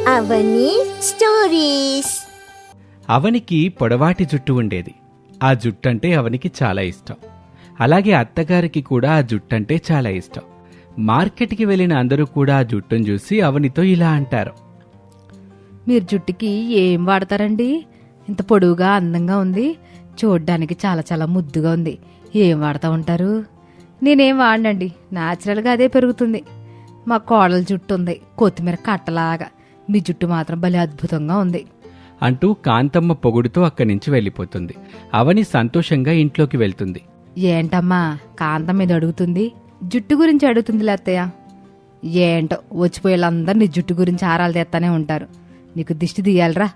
అవని stories. అవనికి పొడవాటి జుట్టు ఉండేది. ఆ జుట్టంటే అవనికి చాలా ఇష్టం. అలాగే అత్తగారికి కూడా ఆ జుట్టంటే చాలా ఇష్టం. మార్కెట్కి వెళ్ళిన అందరూ కూడా ఆ జుట్టును చూసి అవనితో ఇలా అంటారు. మీరు జుట్టుకి ఏం వాడతారండి? ఇంత పొడువుగా అందంగా ఉంది, చూడ్డానికి చాలా చాలా ముద్దుగా ఉంది. ఏం వాడుతూ ఉంటారు? నేనేం వాడనండి, న్యాచురల్గా అదే పెరుగుతుంది. మా కోడల జుట్టు ఉంది, కొత్తిమీర కట్టలాగా. మీ జుట్టు మాత్రం భలే అద్భుతంగా ఉంది అంటూ కాంతమ్మ పొగుడుతో అక్కడి నుంచి వెళ్ళిపోతుంది. అవని సంతోషంగా ఇంట్లోకి వెళ్తుంది. ఏంటమ్మా కాంతం మీద అడుగుతుంది? జుట్టు గురించి అడుగుతుంది లేత్తయ్య. ఏంటో వచ్చిపోయేళ్ళందరూ నీ జుట్టు గురించి ఆరాలు తెస్తానే ఉంటారు. నీకు దిష్టి తీయాలరా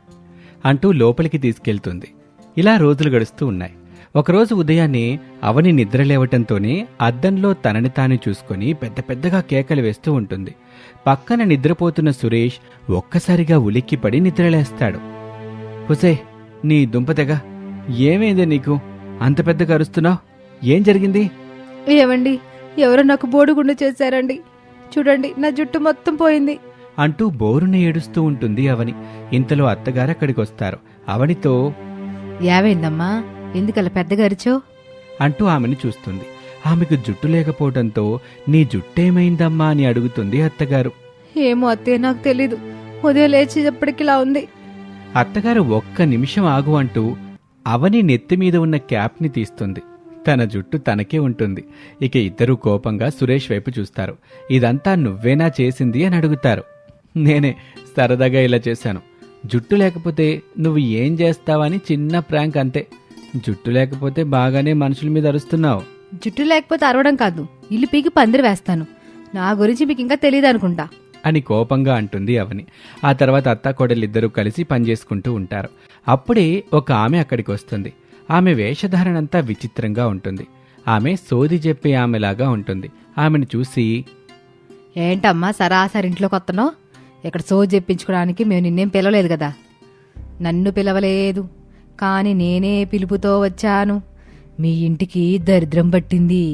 అంటూ లోపలికి తీసుకెళ్తుంది. ఇలా రోజులు గడుస్తూ ఉన్నాయి. ఒకరోజు ఉదయాన్నే అవని నిద్ర లేవటంతోనే అద్దంలో తనని తాను చూసుకొని పెద్ద పెద్దగా కేకలు వేస్తూ ఉంటుంది. పక్కన నిద్రపోతున్న సురేష్ ఒక్కసారిగా ఉలిక్కిపడి నిద్రలేస్తాడు. హుసే, నీ దుంపతెగా, ఏమైందే నీకు? అంత పెద్దగా అరుస్తున్నావు? ఏం జరిగింది? ఏమండి, ఎవరో నాకు బోడిగుండు చేశారండి. చూడండి, నా జుట్టు మొత్తం పోయింది అంటూ బోరున ఏడుస్తూ ఉంటుంది అవని. ఇంతలో అత్తగారు అక్కడికొస్తారు. అవనితో, ఏమైందమ్మా, ఎందుకలా పెద్దగా అరిచావు అంటూ ఆమెను చూస్తుంది. ఆమెకు జుట్టు లేకపోవడంతో నీ జుట్టేమైందమ్మా అని అడుగుతుంది అత్తగారు. ఏమో అత్తయ్య, నాకు తెలీదు. ఉదయం లేచేటప్పటికిలా ఉంది. అత్తగారు ఒక్క నిమిషం ఆగు అంటూ అవని నెత్తిమీద ఉన్న క్యాప్ని తీస్తుంది. తన జుట్టు తనకే ఉంటుంది. ఇక ఇద్దరూ కోపంగా సురేష్ వైపు చూస్తారు. ఇదంతా నువ్వేనా చేసింది అని అడుగుతారు. నేనే సరదాగా ఇలా చేశాను. జుట్టు లేకపోతే నువ్వు ఏం చేస్తావని చిన్న ప్రాంక్ అంతే. జుట్టు లేకపోతే బాగానే మనుషుల మీద అరుస్తున్నావు. జుట్టు లేకపోతే అరవడం కాదు, ఇల్లు పీకి పందిరి వేస్తాను. నా గురించి మీకు ఇంకా తెలియదు అనుకుంటా అని కోపంగా అంటుంది అవని. ఆ తర్వాత అత్తాకోడలిద్దరూ కలిసి పనిచేసుకుంటూ ఉంటారు. అప్పుడే ఒక ఆమె అక్కడికి వస్తుంది. ఆమె వేషధారణంతా విచిత్రంగా ఉంటుంది. ఆమె సోది చెప్పే ఆమెలాగా ఉంటుంది. ఆమెను చూసి, ఏంటమ్మా సరాసరి ఇంట్లోకి వస్తున్నావు? ఇక్కడ సోది చెప్పించుకోవడానికి మేము నిన్నేం పిలవలేదు కదా. నన్ను పిలవలేదు, కానీ నేనే పిలుపుతో వచ్చాను. మీ ఇంటికి దరిద్రం పట్టింది.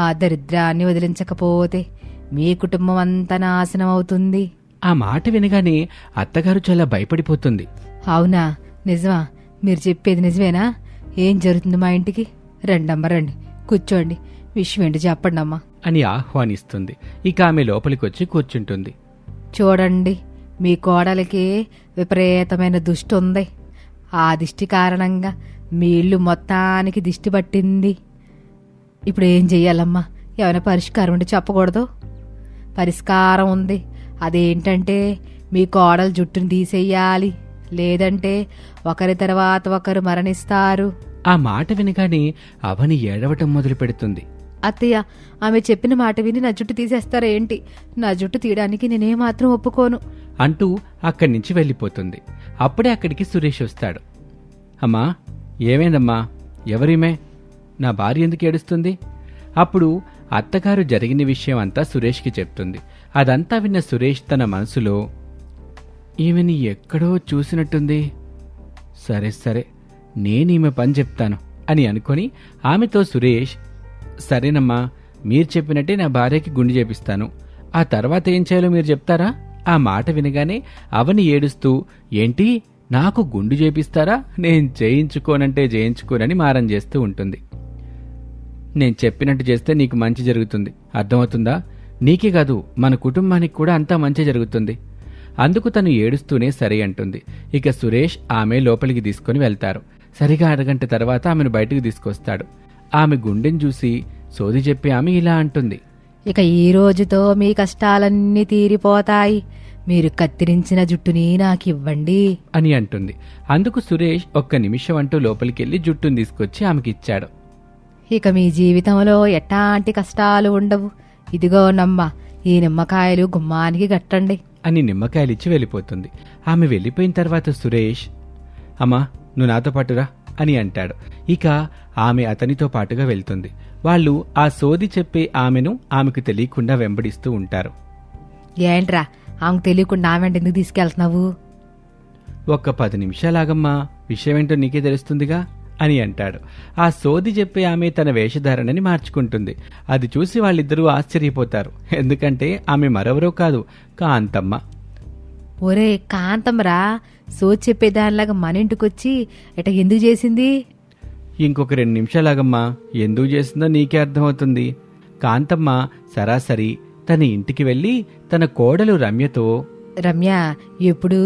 ఆ దరిద్రాన్ని వదిలించకపోతే మీ కుటుంబం అంతా నాశనం అవుతుంది. ఆ మాట వినగానే అత్తగారు చాలా భయపడిపోతుంది. అవునా, నిజమా? మీరు చెప్పేది నిజమేనా? ఏం జరుగుతుంది మా ఇంటికి? రండమ్మా, రండి, కూర్చోండి, విషయం ఏంటి చెప్పండి అమ్మా అని ఆహ్వానిస్తుంది. ఇక ఆమె లోపలికొచ్చి కూర్చుంటుంది. చూడండి, మీ కోడలికి విపరీతమైన దిష్టి ఉంది. ఆ దిష్టి కారణంగా మీ ఇల్లు మొత్తానికి దిష్టి పట్టింది. ఇప్పుడు ఏం చెయ్యాలమ్మా? ఏమైనా పరిష్కారం ఉంటే చెప్పకూడదు? పరిష్కారం ఉంది. అదేంటంటే మీ కోడల జుట్టును తీసేయాలి, లేదంటే ఒకరి తర్వాత ఒకరు మరణిస్తారు. ఆ మాట వినగానే అవని ఏడవటం మొదలు పెడుతుంది. అత్తయ్య, ఆమె చెప్పిన మాట విని నా జుట్టు తీసేస్తారా ఏంటి? నా జుట్టు తీయడానికి నేనేమాత్రం ఒప్పుకోను అంటూ అక్కడి నుంచి వెళ్ళిపోతుంది. అప్పుడే అక్కడికి సురేష్ వస్తాడు. అమ్మా, ఏమైందమ్మా? ఎవరిమే? నా భార్య ఎందుకు ఏడుస్తుంది? అప్పుడు అత్తగారు జరిగిన విషయం అంతా సురేష్కి చెప్తుంది. అదంతా విన్న సురేష్ తన మనసులో, ఈమెని ఎక్కడో చూసినట్టుంది. సరే సరే, నేనీమె పని చెప్తాను అని అనుకొని ఆమెతో సురేష్, సరేనమ్మా, మీరు చెప్పినట్టే నా భార్యకి గుండు చేపిస్తాను. ఆ తర్వాత ఏం చేయాలో మీరు చెప్తారా? ఆ మాట వినగానే అవని ఏడుస్తూ, ఏంటి, నాకు గుండు చేపిస్తారా? నేను చేయించుకోనంటే చేయించుకోనని మారం చేస్తూ ఉంటుంది. నేను చెప్పినట్టు చేస్తే నీకు మంచి జరుగుతుంది, అర్థమవుతుందా? నీకే కాదు, మన కుటుంబానికి కూడా అంతా మంచి జరుగుతుంది. అందుకు తను ఏడుస్తూనే సరే అంటుంది. ఇక సురేష్ ఆమె లోపలికి తీసుకుని వెళ్తారు. సరిగా అరగంట తర్వాత ఆమెను బయటకు తీసుకొస్తాడు. ఆమె గుండెని చూసి సోది చెప్పి ఆమె ఇలా అంటుంది. ఇక ఈ రోజుతో మీ కష్టాలన్నీ తీరిపోతాయి. మీరు కత్తిరించిన జుట్టుని నాకివ్వండి అని అంటుంది. అందుకు సురేష్ ఒక్క నిమిషం అంటూ లోపలికెళ్లి జుట్టును తీసుకొచ్చి ఆమెకిచ్చాడు. ఇక మీ జీవితంలో ఎట్లాంటి కష్టాలు ఉండవు. ఇదిగో నమ్మ, ఈ నిమ్మకాయలు గుమ్మానికి గట్టండి అని నిమ్మకాయలిచ్చి వెళ్ళిపోతుంది. ఆమె వెళ్ళిపోయిన తర్వాత సురేష్, అమ్మా, నువ్వు నాతో పాటురా అని అంటాడు. ఇక ఆమె అతనితో పాటుగా వెళ్తుంది. వాళ్ళు ఆ సోది చెప్పే ఆమెను ఆమెకు తెలియకుండా వెంబడిస్తూ ఉంటారు. ఏంట్రా, ఆమెకు తెలియకుండా ఆమె ఎందుకు తీసుకెళ్తున్నావు? ఒక్క 10 నిమిషాలాగమ్మా, విషయమేంటో నీకే తెలుస్తుందిగా అని అంటాడు. ఆ సోది చెప్పే ఆమె తన వేషధారణని మార్చుకుంటుంది. అది చూసి వాళ్ళిద్దరూ ఆశ్చర్యపోతారు. ఎందుకంటే ఆమె మరెవరో కాదు, కాంతమ్మ. ఒరే కాంతమ్మరా, సో చెప్పేదానిలాగా మన ఇంటికొచ్చి ఇట ఎందుకు చేసింది? ఇంకొక 2 నిమిషాలాగమ్మా, ఎందుకు చేసిందో నీకే అర్థమవుతుంది. కాంతమ్మ సరాసరి తన ఇంటికి వెళ్ళి తన కోడలు రమ్యతో, రమ్య, ఎప్పుడు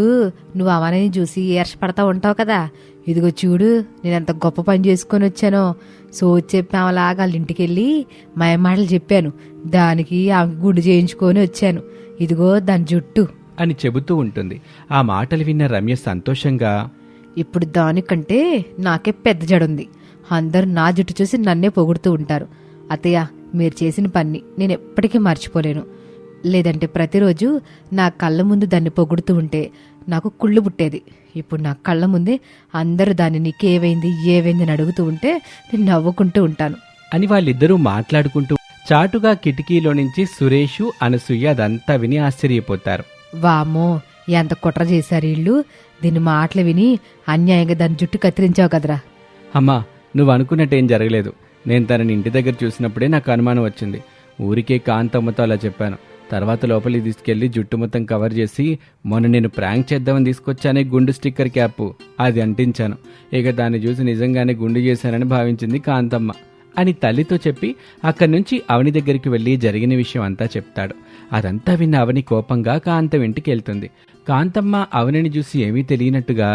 నువ్వు అవనని చూసి ఈర్షపడతా ఉంటావు కదా, ఇదిగో చూడు నేనెంత గొప్ప పని చేసుకొని వచ్చానో. సో చెప్పామలాగా వాళ్ళ ఇంటికి వెళ్ళి మాటలు చెప్పాను, దానికి ఆమె గుండు చేయించుకొని వచ్చాను, ఇదిగో దాని జుట్టు అని చెబుతూ ఉంటుంది. ఆ మాటలు విన్న రమ్య సంతోషంగా, ఇప్పుడు దానికంటే నాకే పెద్ద జడుంది. అందరూ నా జుట్టు చూసి నన్నే పొగుడుతూ ఉంటారు. అత్తయ్య, మీరు చేసిన పని నేను ఎప్పటికీ మర్చిపోలేను. లేదంటే ప్రతిరోజు నా కళ్ళ ముందు దాన్ని పొగుడుతూ ఉంటే నాకు కుళ్ళు పుట్టేది. ఇప్పుడు నా కళ్ళ ముందే అందరూ దాన్ని నీకేమైంది ఏవైంది అని అడుగుతూ ఉంటే నేను నవ్వుకుంటూ ఉంటాను అని వాళ్ళిద్దరూ మాట్లాడుకుంటూ చాటుగా కిటికీలో నుంచి సురేషు, అనసూయ అదంతా విని ఆశ్చర్యపోతారు. వామ్మో, ఎంత కుట్ర చేశారు వీళ్ళు. దీని మాటలు విని అన్యాయంగా దాని జుట్టు కత్తిరించావు కదరా. అమ్మా, నువ్వు అనుకున్నట్టేం జరగలేదు. నేను తనని ఇంటి దగ్గర చూసినప్పుడే నాకు అనుమానం వచ్చింది. ఊరికే కాంతమ్మతో అలా చెప్పాను. తర్వాత లోపలికి తీసుకెళ్లి జుట్టు మొత్తం కవర్ చేసి మొన్న నేను ప్రాంక్ చేద్దామని తీసుకొచ్చానే గుండు స్టిక్కర్ క్యాప్, అది అంటించాను. ఇక దాన్ని చూసి నిజంగానే గుండు చేశానని భావించింది కాంతమ్మ అని తల్లితో చెప్పి అక్కడి నుంచి అవని దగ్గరికి వెళ్ళి జరిగిన విషయం అంతా చెప్తాడు. అదంతా విన్న అవని కోపంగా కాంతం ఇంటికి వెళ్తుంది. కాంతమ్మ అవనిని చూసి ఏమీ తెలియనట్టుగా,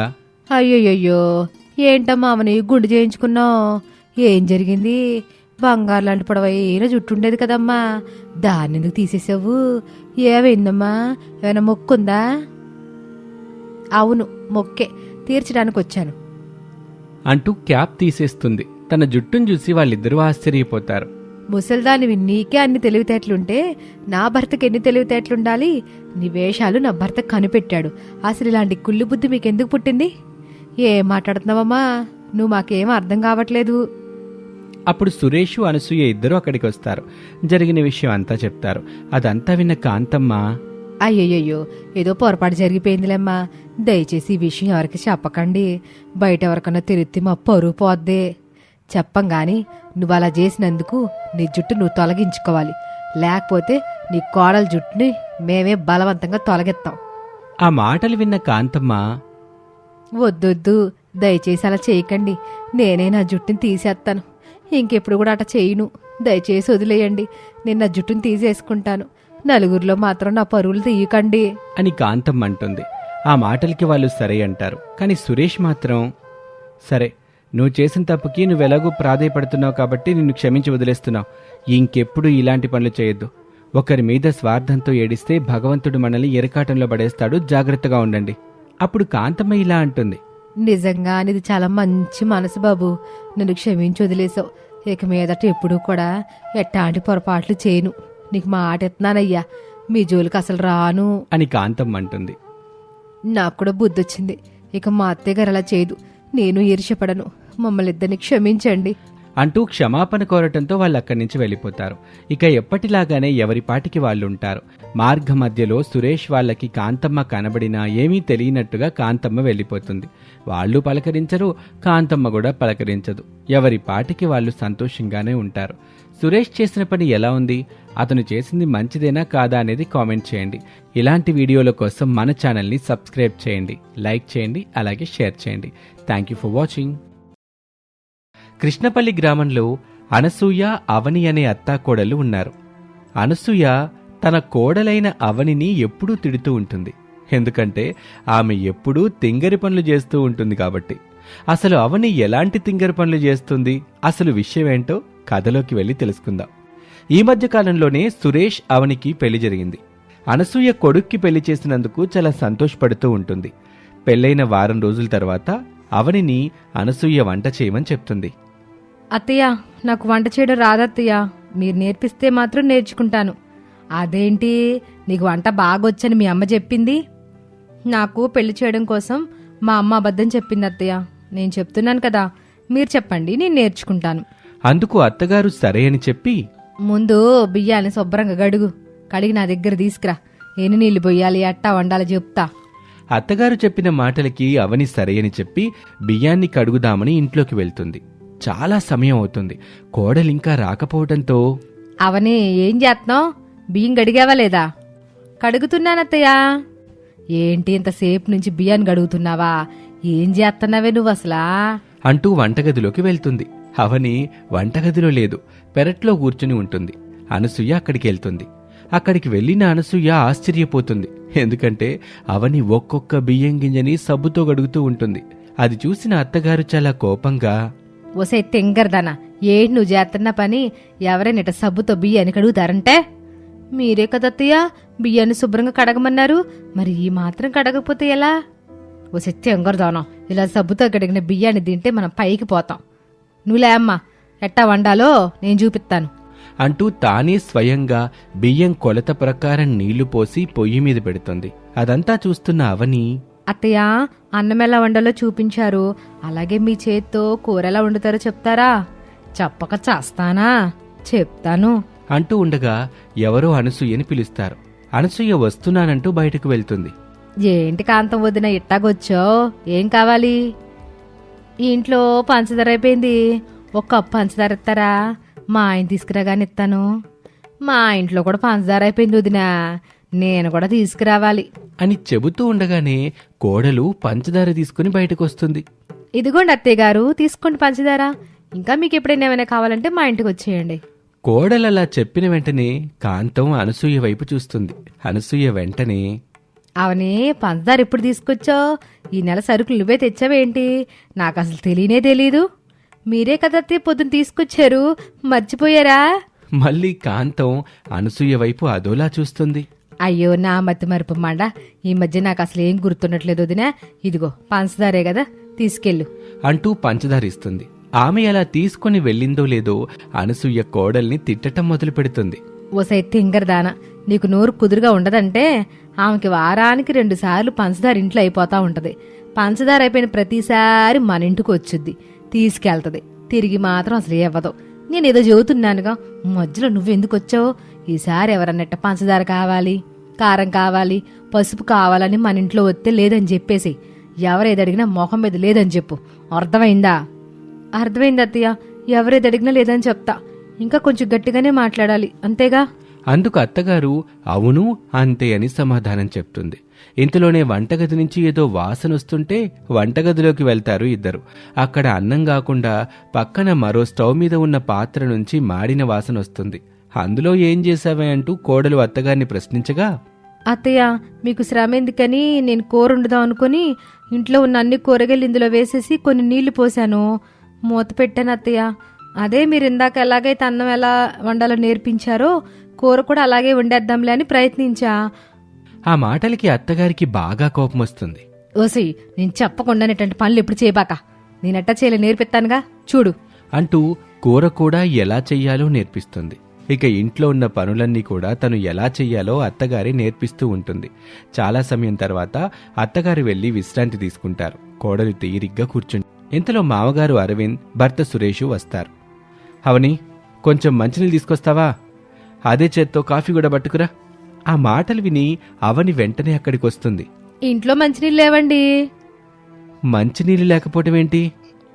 అయ్యోయ్యో, ఏంటమ్మా అవని గుండు చేయించుకున్నావు? ఏం జరిగింది? బంగారు లాంటి పొడవైన జుట్టు ఉండేది కదమ్మా, దాన్ని ఎందుకు తీసేసావు? ఏమైందమ్మా? ఏమైనా మొక్కుందా? అవును, మొక్కే తీర్చడానికి వచ్చాను అంటూ క్యాప్ తీసేస్తుంది. తన జుట్టును చూసి వాళ్ళిద్దరూ ఆశ్చర్యపోతారు. ముసల్దానివి, నీకే అన్ని తెలివితేటలుంటే నా భర్తకి ఎన్ని తెలివితేటలుండాలి? నీ వేషాలు నా భర్త కనిపెట్టాడు. అసలు ఇలాంటి కుళ్ళు బుద్ధి మీకెందుకు పుట్టింది? ఏం మాట్లాడుతున్నావమ్మా? నువ్వు మాకేం అర్థం కావట్లేదు. అప్పుడు సురేషు, అనసూయ ఇద్దరూ అక్కడికి వస్తారు. జరిగిన విషయం అంతా చెప్తారు. అదంతా విన్న కాంతమ్మ, అయ్యయ్యో, ఏదో పొరపాటు జరిగిపోయిందిలేమ్మా, దయచేసి ఈ విషయం ఎవరికి చెప్పకండి. బయట ఎవరికన్నా తిరిగి మా పరువు పోద్దే. చెప్పంగాని నువ్వు అలా చేసినందుకు నీ జుట్టు నువ్వు తొలగించుకోవాలి, లేకపోతే నీ కోడల జుట్టుని మేమే బలవంతంగా తొలగిస్తాం. ఆ మాటలు విన్న కాంతమ్మ, వద్దొద్దు, దయచేసి అలా చేయకండి. నేనే నా జుట్టుని తీసేస్తాను. ఇంకెప్పుడు కూడా అట చేయను. దయచేసి వదిలేయండి. నేను నా జుట్టుని తీసేసుకుంటాను. నలుగురిలో మాత్రం నా పరువులు తీయకండి అని కాంతమ్మ అంటుంది. ఆ మాటలకి వాళ్ళు సరే అంటారు. కానీ సురేష్ మాత్రం, సరే, నువ్వు చేసిన తప్పుకి నువ్వెలాగూ ప్రాధేయపడుతున్నావు కాబట్టి నిన్ను క్షమించి వదిలేస్తున్నావు. ఇంకెప్పుడు ఇలాంటి పనులు చేయొద్దు. ఒకరి మీద స్వార్థంతో ఏడిస్తే భగవంతుడు మనల్ని ఎరకాటంలో పడేస్తాడు, జాగ్రత్తగా ఉండండి. అప్పుడు కాంతమ్మ ఇలా అంటుంది, నిజంగా ఇది చాలా మంచి మనసు బాబు. నన్ను క్షమించి వదిలేసావు. ఇక మీదట ఎప్పుడూ కూడా ఎట్టాంటి పొరపాట్లు చేయను. నీకు మాట ఎత్తున్నానయ్యా, మీ జోలికి అసలు రాను అని కాంతమ్మ అంటుంది. నాకు కూడా బుద్ధి వచ్చింది. ఇక మా అత్తయ్య గారు అలా చేయదు. నేను ఈర్ష్యపడను. మమ్మల్ని ఇద్దరిని క్షమించండి అంటూ క్షమాపణ కోరటంతో వాళ్ళు అక్కడి నుంచి వెళ్ళిపోతారు. ఇక ఎప్పటిలాగానే ఎవరి పాటికి వాళ్ళు ఉంటారు. మార్గ మధ్యలో సురేష్ వాళ్ళకి కాంతమ్మ కనబడినా ఏమీ తెలియనట్టుగా కాంతమ్మ వెళ్ళిపోతుంది. వాళ్ళు పలకరించరు, కాంతమ్మ కూడా పలకరించదు. ఎవరి పాటికి వాళ్ళు సంతోషంగానే ఉంటారు. సురేష్ చేసిన పని ఎలా ఉంది? అతను చేసింది మంచిదేనా కాదా అనేది కామెంట్ చేయండి. ఇలాంటి వీడియోల కోసం మన ఛానల్ని సబ్స్క్రైబ్ చేయండి, లైక్ చేయండి, అలాగే షేర్ చేయండి. Thank you for watching. Krishnapalli గ్రామంలో అనసూయ, అవని అనే అత్తాకోడలు ఉన్నారు. అనసూయ తన కోడలైన అవనిని ఎప్పుడూ తిడుతూ ఉంటుంది. ఎందుకంటే ఆమె ఎప్పుడూ తింగరి పనులు చేస్తూ ఉంటుంది కాబట్టి. అసలు అవని ఎలాంటి తింగరి పనులు చేస్తుంది, అసలు విషయమేంటో కథలోకి వెళ్ళి తెలుసుకుందాం. ఈ మధ్య కాలంలోనే సురేష్, అవనికి పెళ్లి జరిగింది. అనసూయ కొడుక్కి పెళ్లి చేసినందుకు చాలా సంతోషపడుతూ ఉంటుంది. పెళ్లైన వారం రోజుల తర్వాత అవనిని అనసూయ వంట చేయమని చెప్తుంది. అత్తయ్య, నాకు వంట చేయడం రాదత్తయ్య. మీరు నేర్పిస్తే మాత్రం నేర్చుకుంటాను. అదేంటి, నీకు వంట బాగొచ్చని మీ అమ్మ చెప్పింది? నాకు పెళ్లి చేయడం కోసం మా అమ్మ అబద్ధం చెప్పింది అత్తయ్య. నేను చెప్తున్నాను కదా, మీరు చెప్పండి, నేను నేర్చుకుంటాను. అందుకు అత్తగారు సరే అని చెప్పి, ముందు బియ్యాన్ని శుభ్రంగా కడిగి నా దగ్గర తీసుకురా. ఎన్ని నీళ్లు పొయ్యాలి, ఎట్టా వండాలి చెప్తా. అత్తగారు చెప్పిన మాటలకి అవని సరే అని చెప్పి బియ్యాన్ని కడుగుదామని ఇంట్లోకి వెళ్తుంది. చాలా సమయం అవుతుంది. కోడలింకా రాకపోవడంతో, అవని ఏం చేస్తున్నావు? బియ్యం కడిగావా లేదా? కడుగుతున్నానత్తయ్యా. ఏంటి ఇంతసేపు నుంచి బియ్యాన్ని గడుగుతున్నావా? ఏం చేస్తున్నావే నువ్వు అసలా? అంటూ వంటగదిలోకి వెళ్తుంది. అవని వంటగదిలో లేదు, పెరట్లో కూర్చుని ఉంటుంది. అనసూయ అక్కడికి వెళ్తుంది. అక్కడికి వెళ్ళిన అనసూయ ఆశ్చర్యపోతుంది. ఎందుకంటే అవని ఒక్కొక్క బియ్యం గింజని సబ్బుతో గడుగుతూ ఉంటుంది. అది చూసిన అత్తగారు చాలా కోపంగా, ఒసే తెంగరదానా, ఏంటి నువ్వు చేస్తున్న పని? ఎవరైనా ఇట సబ్బుతో బియ్యాన్ని కడుగుతారంటే? మీరే కదత్తయ్య బియ్యాన్ని శుభ్రంగా కడగమన్నారు, మరి ఈ మాత్రం కడగకపోతే ఎలా? ఒసే తెంగరదానం, ఇలా సబ్బుతో కడిగిన బియ్యాన్ని తింటే మనం పైకి పోతాం. నువ్వులే అమ్మా, ఎట్టా వండాలో నేను చూపిస్తాను అంటూ తానే స్వయంగా బియ్యం కొలత ప్రకారం నీళ్లు పోసి పొయ్యి మీద పెడుతుంది. అదంతా చూస్తున్న అవని, అత్తయ్య అన్నం ఎలా వండాలో చూపించారు, అలాగే మీ చేత్తో కూర ఎలా వండుతారో చెప్తారా? చెప్పక చేస్తానా? చెప్తాను అంటూ ఉండగా ఎవరో అనసూయని పిలుస్తారు. అనసూయ వస్తున్నానంటూ బయటకు వెళ్తుంది. ఏంటి కాంతం వదిన ఇట్టాగొచ్చో? ఏం కావాలి? ఈ ఇంట్లో పంచదార అయిపోయింది, ఒక కప్పు పంచదార ఇస్తారా? మా ఆయన తీసుకురాగానే ఇస్తాను. మా ఇంట్లో కూడా పంచదార అయిపోయింది వదినా, నేను కూడా తీసుకురావాలి అని చెబుతూ ఉండగానే కోడలు పంచదార తీసుకుని బయటకు వస్తుంది. ఇదిగోండి అత్తయ్య గారు, తీసుకోండి పంచదార. ఇంకా మీకు ఎప్పుడైనా ఏమైనా కావాలంటే మా ఇంటికి వచ్చేయండి. కోడలలా చెప్పిన వెంటనే కాంతం అనసూయ వైపు చూస్తుంది. అనసూయ వెంటనే, అవని పంచదార ఎప్పుడు తీసుకొచ్చావు? ఈ నెల సరుకులు నువ్వే తెచ్చావేంటి? నాకు అసలు తెలియనే తెలీదు. మీరే కదత్తయ్య పొద్దున తీసుకొచ్చారు, మర్చిపోయారా? మళ్ళీ కాంతం అనసూయ వైపు అదోలా చూస్తుంది. అయ్యో నా మతి మరుపు మండ, ఈ మధ్య నాకు అసలు ఏం గుర్తుండట్లేదు వదినా. ఇదిగో పంచదారే కదా, తీసుకెళ్ళు అంటూ పంచదార ఇస్తుంది. ఆమె అలా తీసుకుని వెళ్ళిందో లేదో అనసూయ కోడల్ని తిట్టటం మొదలు పెడుతుంది. ఓసై తింగరదానా, నీకు నోరు కుదురుగా ఉండదంటే ఆమెకి వారానికి 2 సార్లు పంచదార ఇంట్లో అయిపోతా ఉంటది. పంచదార అయిపోయిన ప్రతిసారి మన ఇంటికి వచ్చుద్ది, తీసుకెళ్తది, తిరిగి మాత్రం అసలు ఇవ్వదు. నేనేదో చెబుతున్నానుగా, మధ్యలో నువ్వెందుకు వచ్చావు? ఈసారి ఎవరన్నట్ట పంచదార కావాలి, కారం కావాలి, పసుపు కావాలని మన ఇంట్లో వస్తే లేదని చెప్పేసి, ఎవరేది అడిగినా మొహం మీద లేదని చెప్పు. అర్థమైందా? అర్థమైంది అత్తయ్య, ఎవరేది అడిగినా లేదని చెప్తా. ఇంకా కొంచెం గట్టిగానే మాట్లాడాలి, అంతేగా? అందుకు అత్తగారు అవును అంతే అని సమాధానం చెప్తుంది. ఇంతలోనే వంటగది నుంచి ఏదో వాసన వస్తుంటే వంటగదిలోకి వెళ్తారు ఇద్దరు. అక్కడ అన్నం కాకుండా పక్కన మరో స్టవ్ మీద ఉన్న పాత్ర నుంచి మాడిన వాసన వస్తుంది. అందులో ఏం చేశావే అంటూ కోడలు అత్తగారిని ప్రశ్నించగా, అత్తయ్య మీకు శ్రమ ఎందుకని నేను కూర వండుదాం అనుకుని ఇంట్లో ఉన్న అన్ని కూరగాయలు ఇందులో వేసేసి కొన్ని నీళ్లు పోసాను, మూత పెట్టాను అత్తయ్య. అదే మీరు ఇందాక ఎలాగైతే అన్నం ఎలా వండాలో నేర్పించారో కూర కూడా అలాగే వండేద్దాంలే అని ప్రయత్నించా. ఆ మాటలకి అత్తగారికి బాగా కోపం వస్తుంది. ఓసి, నేను చెప్పకుండానే ఇట్లాంటి పనులు ఎప్పుడు చేయబాక, నేనెట్టా చేయలే నేర్పిస్తానుగా చూడు అంటూ కూర కూడా ఎలా చెయ్యాలో నేర్పిస్తుంది. ఇక ఇంట్లో ఉన్న పనులన్నీ కూడా తను ఎలా చెయ్యాలో అత్తగారి నేర్పిస్తూ ఉంటుంది. చాలా సమయం తర్వాత అత్తగారు వెళ్లి విశ్రాంతి తీసుకుంటారు. కోడలు తీరిగ్గా కూర్చుంది. ఇంతలో మామగారు అరవింద్, భర్త సురేషు వస్తారు. అవని, కొంచెం మంచినీళ్ళు తీసుకొస్తావా? అదే చేత్తో కాఫీ కూడా పట్టుకురా. ఆ మాటలు విని అవని వెంటనే అక్కడికి వస్తుంది. ఇంట్లో మంచినీళ్ళు లేవండి. మంచినీళ్ళు లేకపోవటమేంటి?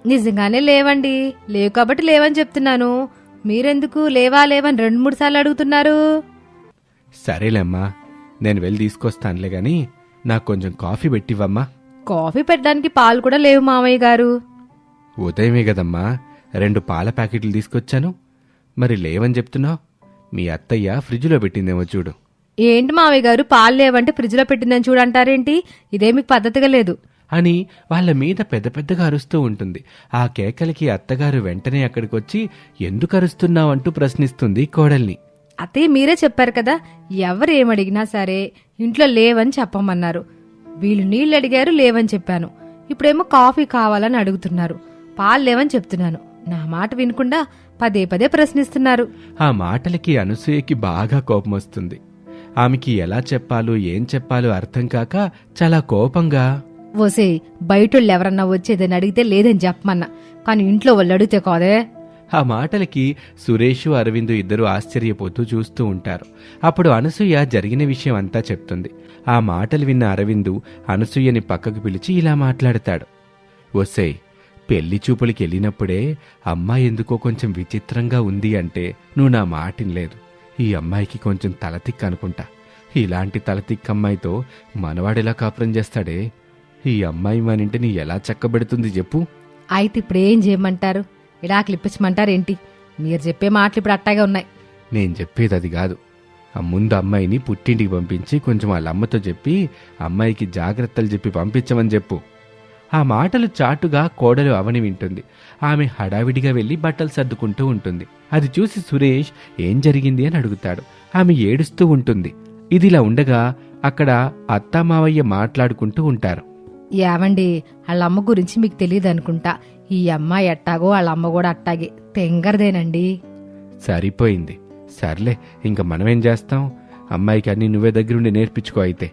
నిజంగానే లేవండి, లేవు కాబట్టి లేవని చెప్తున్నాను. మీరెందుకు లేవా లేవని 2-3 సార్లు అడుగుతున్నారు? సరేలేమ్మా, నేను వెళ్ళి తీసుకొస్తానులే గాని నాకు కొంచెం కాఫీ పెట్టివ్వమ్మా. కాఫీ పెట్టడానికి పాలు కూడా లేవు మామయ్య గారు. ఉదయమే కదమ్మా 2 పాల ప్యాకెట్లు తీసుకొచ్చాను, మరి లేవని చెప్తున్నావు? మీ అత్తయ్య ఫ్రిడ్జ్లో పెట్టిందేమో చూడు. ఏంటి మామయ్య గారు, పాలు లేవంటే ఫ్రిడ్జ్లో పెట్టిందని చూడంటారేంటి? ఇదే మీకు పద్ధతిగా లేదు అని వాళ్ళ మీద పెద్ద పెద్దగా అరుస్తూ ఉంటుంది. ఆ కేకలకి అత్తగారు వెంటనే అక్కడికొచ్చి ఎందుకు అరుస్తున్నావంటూ ప్రశ్నిస్తుంది కోడల్ని. అత్తయ్య మీరే చెప్పారు కదా, ఎవరు ఏమడిగినా సరే ఇంట్లో లేవని చెప్పమన్నారు. వీళ్ళు నీళ్ళు అడిగారు, లేవని చెప్పాను. ఇప్పుడేమో కాఫీ కావాలని అడుగుతున్నారు, పాలు లేవని చెప్తున్నాను. నా మాట వినకుండా పదే పదే ప్రశ్నిస్తున్నారు. ఆ మాటలకి అనసూయకి బాగా కోపం వస్తుంది. ఆమెకి ఎలా చెప్పాలో ఏం చెప్పాలో అర్థం కాక చాలా కోపంగా, ఓసే, బయటోళ్ళు ఎవరన్నా వచ్చేదని అడిగితే లేదని చెప్పమన్నా, కానీ ఇంట్లో వాళ్ళు అడిగితే కాదే. ఆ మాటలకి సురేషు, అరవిందు ఇద్దరు ఆశ్చర్యపోతూ చూస్తూ ఉంటారు. అప్పుడు అనసూయ జరిగిన విషయం అంతా చెప్తుంది. ఆ మాటలు విన్న అరవిందు అనసూయని పక్కకు పిలిచి ఇలా మాట్లాడతాడు. ఒసే, పెళ్లి చూపులకి వెళ్ళినప్పుడే అమ్మాయి ఎందుకో కొంచెం విచిత్రంగా ఉంది అంటే నువ్వు నా మాటినలేదు. ఈ అమ్మాయికి కొంచెం తలతిక్క అనుకుంటా. ఇలాంటి తలతిక్కమ్మాయితో మనవాడెలా కాపురం చేస్తాడే? ఈ అమ్మాయి మన ఇంటిని ఎలా చక్కబెడుతుంది చెప్పు. అయితే ఇప్పుడేం చేయమంటారు? ఇడాకులు ఇప్పించమంటారేంటి? మీరు చెప్పే మాటలు ఇప్పుడు అట్టాగే ఉన్నాయి. నేను చెప్పేది అది కాదు. ఆ ముందు అమ్మాయిని పుట్టింటికి పంపించి కొంచెం వాళ్ళ అమ్మతో చెప్పి అమ్మాయికి జాగ్రత్తలు చెప్పి పంపించమని చెప్పు. ఆ మాటలు చాటుగా కోడలు అవని వింటుంది. ఆమె హడావిడిగా వెళ్లి బట్టలు సర్దుకుంటూ ఉంటుంది. అది చూసి సురేష్ ఏం జరిగింది అని అడుగుతాడు. ఆమె ఏడుస్తూ ఉంటుంది. ఇదిలా ఉండగా అక్కడ అత్తామావయ్య మాట్లాడుకుంటూ ఉంటారు. ఏవండి, వాళ్ళ అమ్మ గురించి మీకు తెలియదు అనుకుంటా. ఈ అమ్మాయి ఎట్టాగో వాళ్ళ అమ్మ కూడా అట్టాగే తెంగరదేనండి. సరిపోయింది. సర్లే, ఇంక మనమేం చేస్తాం? అమ్మాయికి అన్నీ నువ్వే దగ్గరుండి నేర్పించుకో అయితే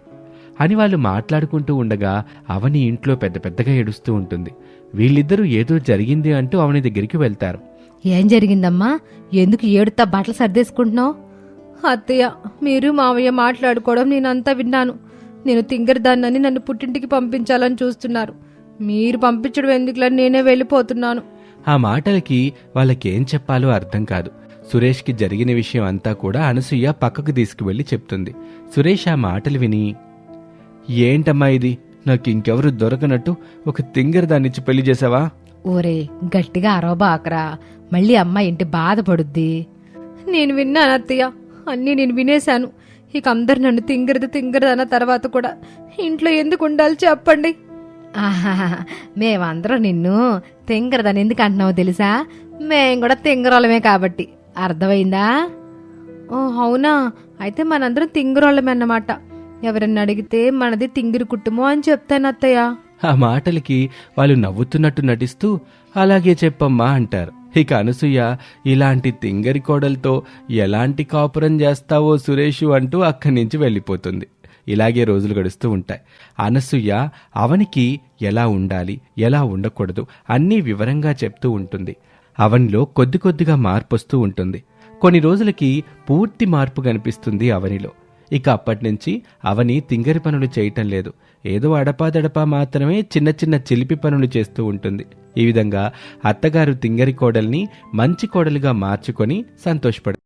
అని వాళ్ళు మాట్లాడుకుంటూ ఉండగా అవని ఇంట్లో పెద్ద పెద్దగా ఏడుస్తూ ఉంటుంది. వీళ్ళిద్దరూ ఏదో జరిగింది అంటూ అవని దగ్గరికి వెళ్తారు. ఏం జరిగిందమ్మా? ఎందుకు ఏడుతా బట్టలు సర్దేసుకుంటున్నావు? అత్తయ్య, మీరు మావయ్య మాట్లాడుకోవడం నేనంతా విన్నాను. నేను తింగరదాన్నని నన్ను పుట్టింటికి పంపించాలని చూస్తున్నారు. మీరు పంపించడం ఎందుకులని నేనే వెళ్ళిపోతున్నాను. ఆ మాటలకి వాళ్ళకేం చెప్పాలో అర్థం కాదు. సురేష్కి జరిగిన విషయం అంతా కూడా అనసూయ పక్కకు తీసుకువెళ్లి చెప్తుంది. సురేష్ ఆ మాటలు విని, ఏంటమ్మా ఇది? నాకు ఇంకెవరు దొరకనట్టు ఒక తింగరదాన్నిచ్చి పెళ్లి చేసావా? ఓరే, గట్టిగా అరవబాకరా, మళ్ళీ అమ్మ ఇంటి బాధపడుద్ది. నేను విన్నాను అత్తయ్య, అన్నీ నేను వినేశాను. ఇక అందరు నన్ను తింగరది అన్న తర్వాత కూడా ఇంట్లో ఎందుకు ఉండాలి చెప్పండి. ఆహా, మేమందరం నిన్ను తింగరదని ఎందుకు అంటున్నావో తెలుసా? మేం కూడా తింగరోళ్ళమే కాబట్టి. అర్థమైందా? ఓ అవునా? అయితే మనందరం తింగరోళ్ళమే అన్నమాట. ఎవరన్నా అడిగితే మనది తింగిరి కుటుంబం అని చెప్తాను అత్తయ్య. ఆ మాటలకి వాళ్ళు నవ్వుతున్నట్టు నటిస్తూ అలాగే చెప్పమ్మా అంటారు. ఇక అనసూయ, ఇలాంటి తింగరి కోడలతో ఎలాంటి కాపురం చేస్తావో సురేషు అంటూ అక్కడి నుంచి వెళ్ళిపోతుంది. ఇలాగే రోజులు గడుస్తూ ఉంటాయి. అనసూయ అవనికి ఎలా ఉండాలి, ఎలా ఉండకూడదు అన్నీ వివరంగా చెప్తూ ఉంటుంది. అవనిలో కొద్ది కొద్దిగా మార్పు వస్తూ ఉంటుంది. కొన్ని రోజులకి పూర్తి మార్పు కనిపిస్తుంది అవనిలో. ఇక అప్పటినుంచి అవని తింగరి పనులు చేయటం లేదు. ఏదో అడపాదడపా మాత్రమే చిన్న చిన్న చిలిపి పనులు చేస్తూ ఉంటుంది. ఈ విధంగా అత్తగారు తింగరి కోడల్ని మంచి కోడలుగా మార్చుకొని సంతోషపడుతుంది.